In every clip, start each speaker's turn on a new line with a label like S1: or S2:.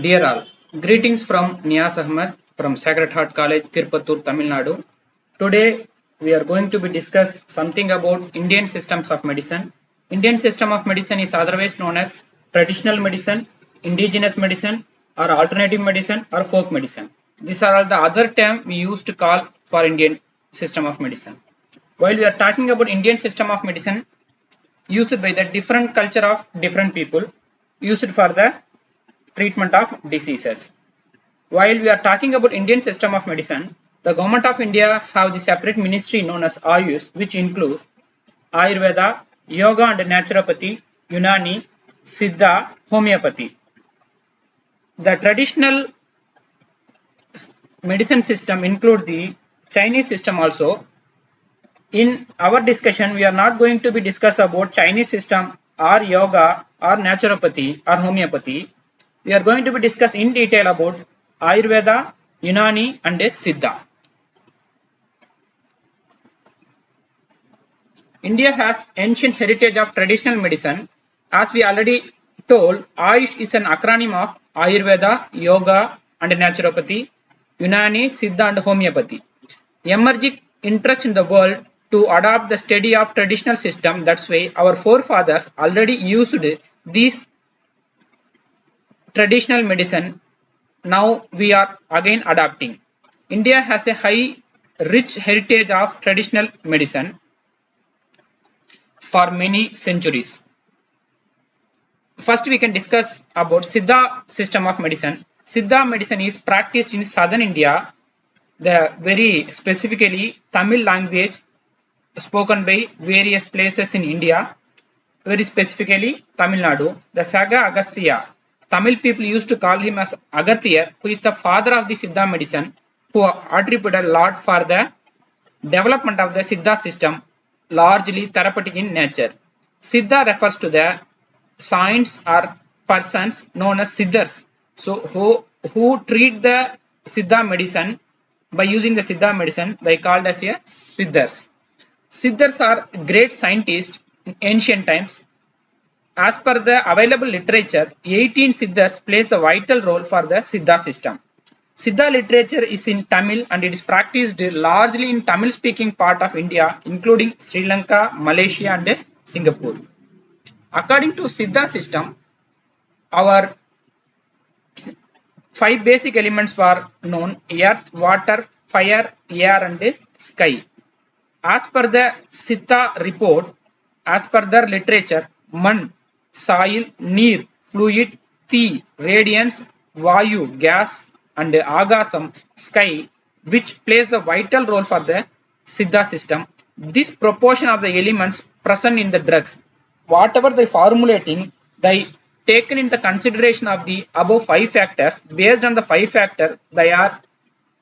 S1: Dear all, greetings from Niaz Ahmed from Sacred Heart College, Tirupattur, Tamil Nadu. Today we are going to be discuss something about Indian systems of medicine. Indian system of medicine is otherwise known as traditional medicine, indigenous medicine, or alternative medicine or folk medicine. These are all the other terms we use to call for Indian system of medicine. While we are talking about Indian system of medicine, used by the different culture of different people, used for the treatment of diseases. While we are talking about Indian system of medicine, the government of India have the separate ministry known as Ayush, which includes Ayurveda, Yoga and Naturopathy, Unani, Siddha, Homeopathy. The traditional medicine system include the Chinese system also. In our discussion, we are not going to be discuss about Chinese system or yoga or naturopathy or homeopathy. We are going to be discuss in detail about Ayurveda, Unani and Siddha. India has ancient heritage of traditional medicine. As we already told, Ayush is an acronym of Ayurveda, Yoga and Naturopathy, Unani, Siddha and Homeopathy. Emerging interest in the world to adopt the study of traditional system. That's why our forefathers already used these traditional medicine. Now we are again adapting. India has a high rich heritage of traditional medicine for many centuries. First we can discuss about Siddha system of medicine. Siddha medicine is practiced in southern India, the very specifically Tamil language spoken by various places in India, very specifically Tamil Nadu. The Saga Agastya, Tamil people used to call him as Agathiyar, who is the father of the Siddha medicine, who attributed a lot for the development of the Siddha system, largely therapeutic in nature. Siddha refers to the saints or persons known as Siddhas, so who treat the Siddha medicine. By using the Siddha medicine, they called as a Siddhas. Siddhas are great scientists in ancient times. As per the available literature, 18 Siddhas plays the vital role for the Siddha system. Siddha literature is in Tamil and it is practiced largely in Tamil speaking part of India, including Sri Lanka, Malaysia and Singapore. According to Siddha system, our 5 basic elements were known: earth, water, fire, air and sky. As per the Siddha report, as per their literature, man, soil, neer, fluid, thi, radiance, vayu, gas and agasam, sky, which plays the vital role for the Siddha system. This proportion of the elements present in the drugs, whatever they formulating, they taken into consideration of the above 5 factors. Based on the 5 factors, their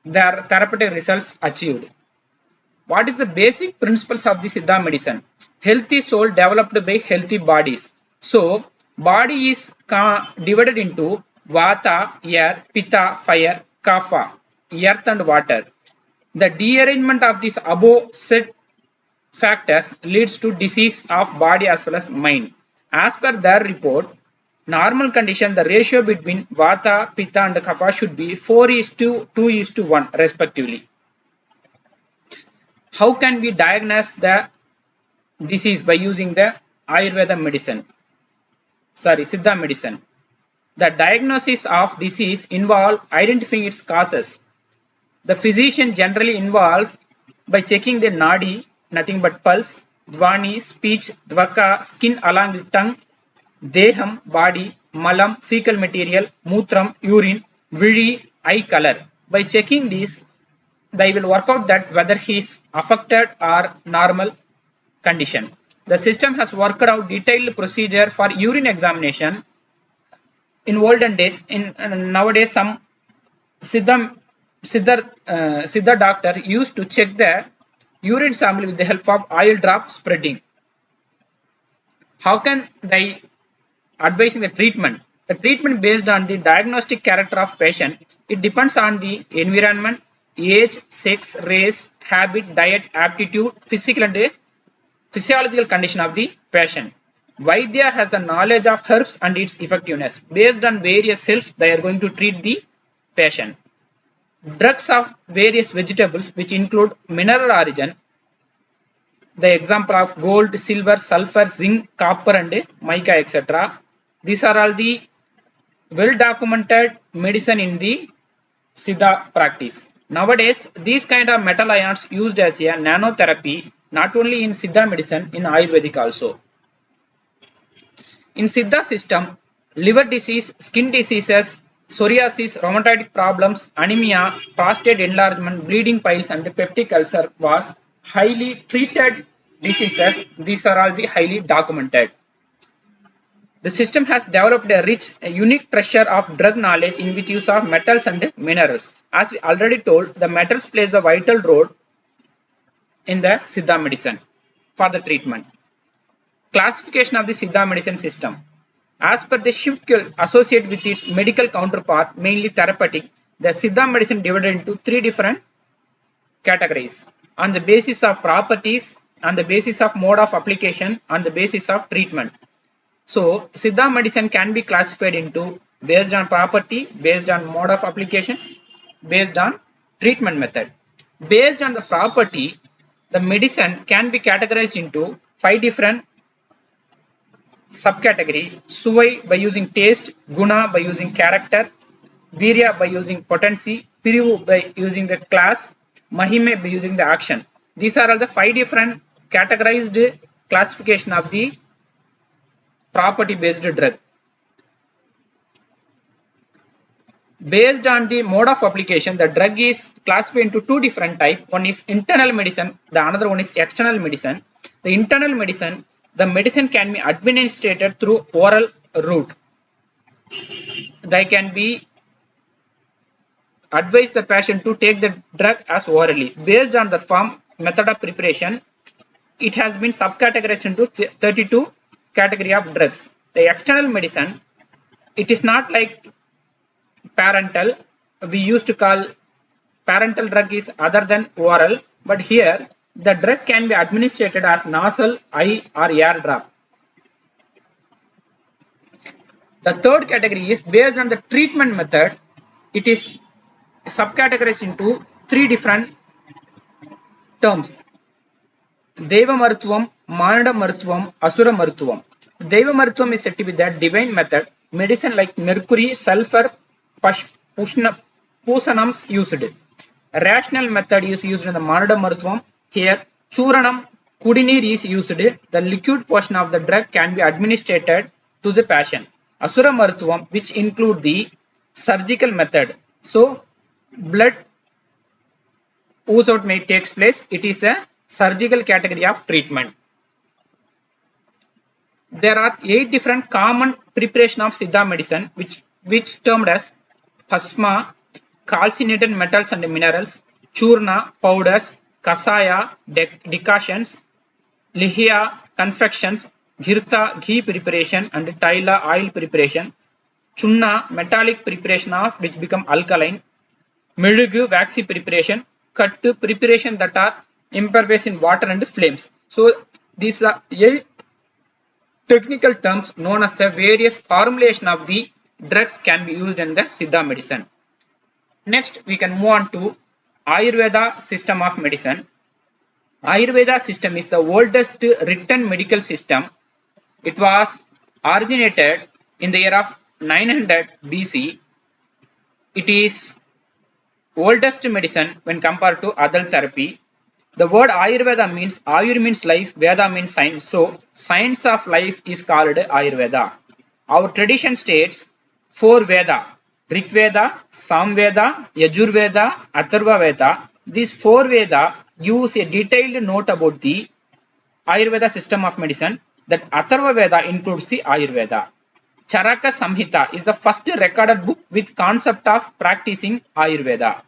S1: therapeutic results achieved. What is the basic principles of the Siddha medicine? Healthy soul developed by healthy bodies. So, body is divided into Vata, air, Pitta, fire, Kapha, earth and water. The dearrangement of these above said factors leads to disease of body as well as mind. As per their report, normal condition, the ratio between Vata, Pitta and Kapha should be 4:2:1 respectively. How can we diagnose the disease? By using the Ayurveda medicine, Siddha medicine. The diagnosis of disease involve identifying its causes. The physician generally involved by checking the nadi, nothing but pulse, dvani, speech, dvaka, skin along with tongue, deham, body, malam, fecal material, mutram, urine, viri, eye color. By checking these, they will work out that whether he is affected or normal condition. The system has worked out detailed procedure for urine examination. In olden days, nowadays some Siddha doctor used to check the urine sample with the help of oil drop spreading. How can they advise the treatment? The treatment based on the diagnostic character of patient. It depends on the environment, age, sex, race, habit, diet, aptitude, physical and physiological condition of the patient. Vaidya has the knowledge of herbs and its effectiveness. Based on various herbs, they are going to treat the patient. Drugs of various vegetables which include mineral origin. The example of gold, silver, sulfur, zinc, copper and mica etc. These are all the well documented medicine in the Siddha practice. Nowadays, these kind of metal ions used as a nanotherapy not only in Siddha medicine, in Ayurvedic also. In Siddha system, liver disease, skin diseases, psoriasis, rheumatic problems, anemia, prostate enlargement, bleeding piles and peptic ulcer was highly treated diseases. These are all the highly documented. The system has developed a rich, unique treasure of drug knowledge in which use of metals and minerals. As we already told, the metals plays a vital role in the Siddha medicine for the treatment. Classification of the Siddha medicine system. As per the shift associated with its medical counterpart, mainly therapeutic, the Siddha medicine divided into three different categories on the basis of properties, on the basis of mode of application, on the basis of treatment. So, Siddha medicine can be classified into based on property, based on mode of application, based on treatment method. Based on the property, the medicine can be categorized into 5 different subcategory. Suvai by using taste, Guna by using character, Virya by using potency, Pirivu by using the class, Mahime by using the action. These are all the 5 different categorized classification of the property based drug. Based on the mode of application, the drug is classified into 2 different types. One is internal medicine, the another one is external medicine. The internal medicine, the medicine can be administered through oral route. They can be advise the patient to take the drug as orally. Based on the form, method of preparation, it has been subcategorized into 32 category of drugs. The external medicine, it is not like parental. We used to call parental drug is other than oral, but here the drug can be administered as nasal, eye or air drop. The third category is based on the treatment method. It is subcategorized into 3 different terms. Deva Marutvam, Manada Marutvam, Asura Marutvam. Deva Marutvam is said to be the divine method. Medicine like mercury, sulfur, Pusanams used. Rational method is used in the Manada Marutvam. Here, Churanam, Kudinir is used. The liquid portion of the drug can be administered to the patient. Asura Marutvam, which include the surgical method. So, blood ooze out may takes place. It is a surgical category of treatment. There are 8 different common preparation of Siddha medicine, which termed as Phasma, calcinated metals and minerals, Churna, powders, Kasaya, decoctions, Lihya, confections, Ghirta, ghee preparation and Taila, oil preparation, Chunna, metallic preparation of which become alkaline, Mirugu, waxy preparation, Kattu, preparation that are impervious in water and flames. So, these are 8 technical terms known as the various formulation of the drugs can be used in the Siddha medicine. Next, we can move on to Ayurveda system of medicine. Ayurveda system is the oldest written medical system. It was originated in the year of 900 BC. It is oldest medicine when compared to other therapy. The word Ayurveda means, Ayur means life, Veda means science. So, science of life is called Ayurveda. Our tradition states 4 Veda, Rig Veda, Samveda, Yajurveda, Atharva Veda. These 4 Veda gives a detailed note about the Ayurveda system of medicine. That Atharva Veda includes the Ayurveda. Charaka Samhita is the first recorded book with concept of practicing Ayurveda.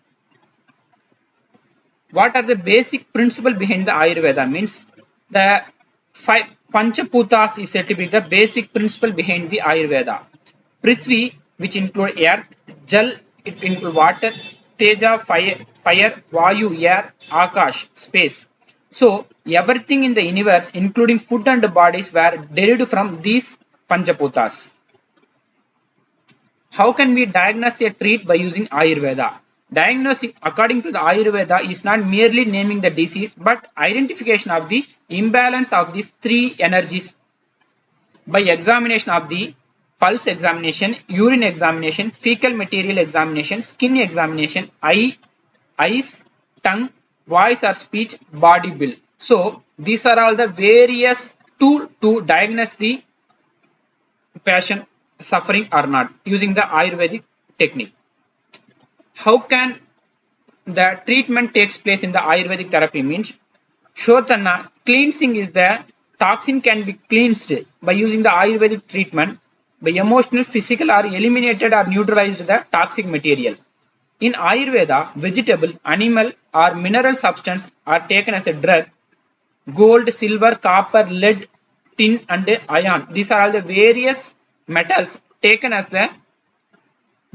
S1: What are the basic principle behind the Ayurveda? Means the 5 Panchaputas is said to be the basic principle behind the Ayurveda. Prithvi, which include earth, Jal, it include water, Teja, fire, Vayu, air, Akash, space. So everything in the universe, including food and bodies, were derived from these Panchaputas. How can we diagnose a treat by using Ayurveda? Diagnosing according to the Ayurveda is not merely naming the disease but identification of the imbalance of these three energies by examination of the pulse examination, urine examination, fecal material examination, skin examination, eyes, tongue, voice or speech, body bill. So these are all the various tools to diagnose the patient suffering or not using the Ayurvedic technique. How can the treatment takes place in the Ayurvedic therapy means Shotana cleansing is the toxin can be cleansed by using the Ayurvedic treatment by emotional, physical or eliminated or neutralized the toxic material. In Ayurveda, vegetable, animal or mineral substance are taken as a drug. Gold, silver, copper, lead, tin and iron. These are all the various metals taken as the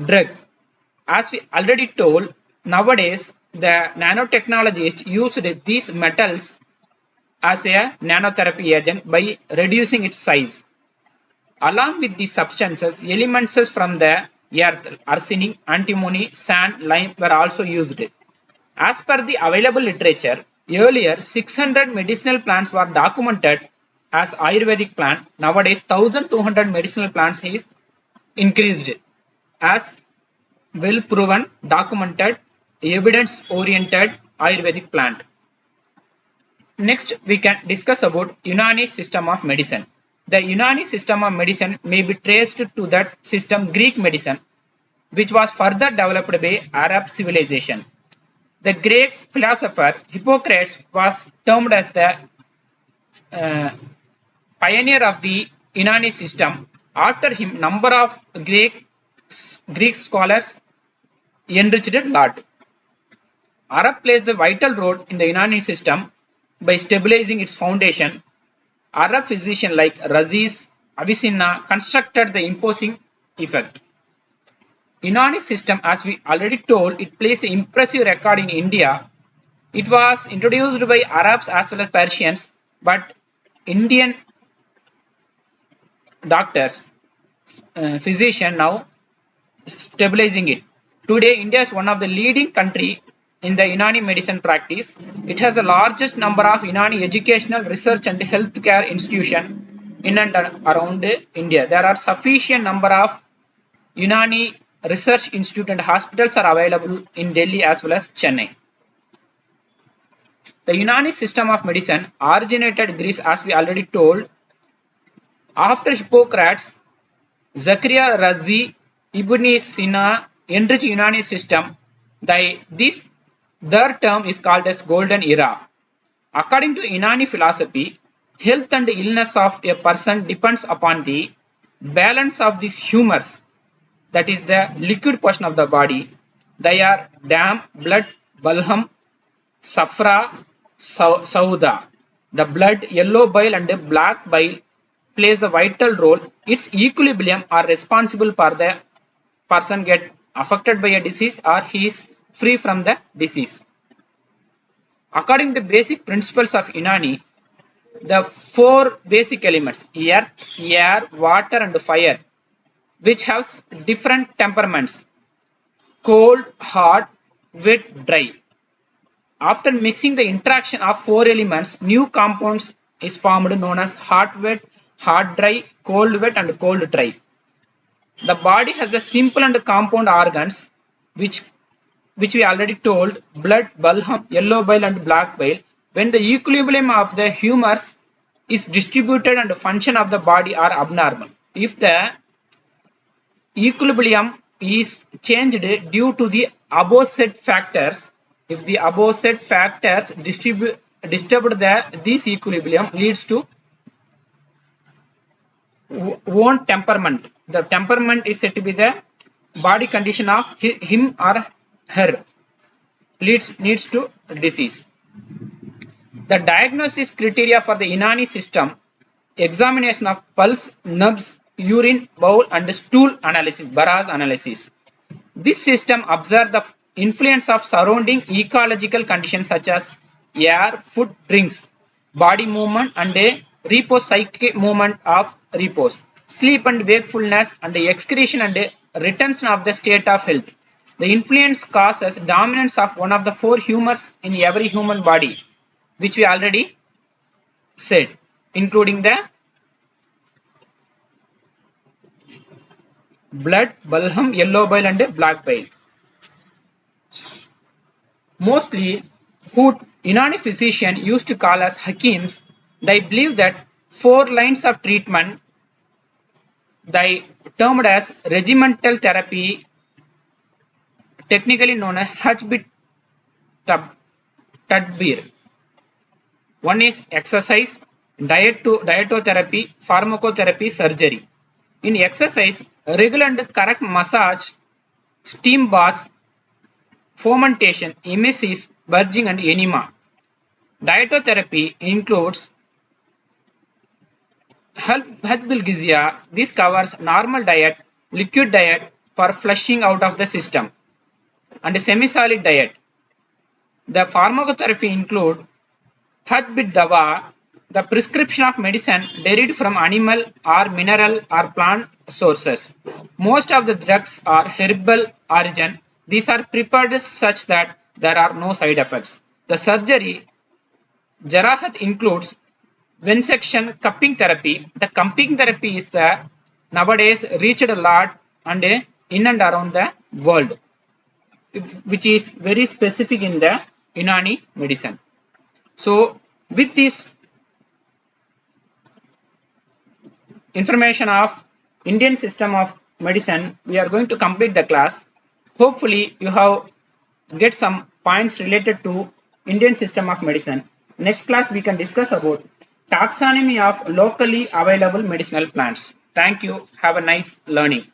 S1: drug. As we already told, nowadays the nanotechnologists used these metals as a nanotherapy agent by reducing its size. Along with these substances, elements from the earth, arsenic, antimony, sand, lime were also used. As per the available literature, earlier 600 medicinal plants were documented as Ayurvedic plant. Nowadays 1200 medicinal plants is increased as well proven, documented, evidence oriented Ayurvedic plant. Next, we can discuss about Unani system of medicine. The Unani system of medicine may be traced to that system Greek medicine, which was further developed by Arab civilization. The Greek philosopher Hippocrates was termed as the pioneer of the Unani system. After him, number of Greek scholars enriched a lot. Arab plays the vital role in the Unani system by stabilizing its foundation. Arab physicians like Raziz, Avicenna constructed the imposing effect. Unani system, as we already told, it plays an impressive record in India. It was introduced by Arabs as well as Persians, but Indian doctors, physicians now stabilizing it. Today, India is one of the leading country in the Unani medicine practice. It has the largest number of Unani educational, research and healthcare institutions in and around India. There are sufficient number of Unani research institute and hospitals are available in Delhi as well as Chennai. The Unani system of medicine originated in Greece, as we already told. After Hippocrates, Zakaria Razi, Ibn Sina enriched Unani system. Their term is called as Golden Era. According to Unani philosophy, health and illness of a person depends upon the balance of these humors, that is the liquid portion of the body. They are dam, blood, balham, safra, sauda. The blood, yellow bile and black bile plays a vital role. Its equilibrium are responsible for the person get affected by a disease or he is free from the disease. According to basic principles of Unani, the four basic elements, earth, air, water and fire, which have different temperaments, cold, hot, wet, dry. After mixing the interaction of four elements, new compounds is formed known as hot wet, hot dry, cold wet and cold dry. The body has the simple and compound organs which we already told, blood, balham, yellow bile and black bile. When the equilibrium of the humors is distributed and the function of the body are abnormal. If the equilibrium is changed due to the above said factors, if the above said factors disturbed this equilibrium leads to own temperament. The temperament is said to be the body condition of him or her, leads to disease. The diagnosis criteria for the Unani system: examination of pulse, nerves, urine, bowel and stool analysis, Baraz analysis. This system observes the influence of surrounding ecological conditions such as air, food, drinks, body movement and a repose psychic movement of repose, sleep and wakefulness and excretion and retention of the state of health. The influence causes dominance of one of the four humors in every human body, which we already said, including the blood, balham, yellow bile and black bile. Mostly, who Unani physician used to call as Hakims, they believe that 4 lines of treatment, they termed as regimental therapy, technically known as Hajbit Tadbir. One is exercise, dietotherapy, pharmacotherapy, surgery. In exercise, regular and correct massage, steam baths, fomentation, emesis, purging and enema. Dietotherapy includes Hadbilgizia. This covers normal diet, liquid diet for flushing out of the system, and semi-solid diet. The pharmacotherapy include Hadbid Dawa, the prescription of medicine derived from animal or mineral or plant sources. Most of the drugs are herbal origin. These are prepared such that there are no side effects. The surgery, Jarahat, includes venesection, cupping therapy. The cupping therapy is the nowadays reached a lot and in and around the world, which is very specific in the Unani medicine. So with this information of Indian system of medicine, we are going to complete the class. Hopefully you have get some points related to Indian system of medicine. Next class we can discuss about taxonomy of locally available medicinal plants. Thank you. Have a nice learning.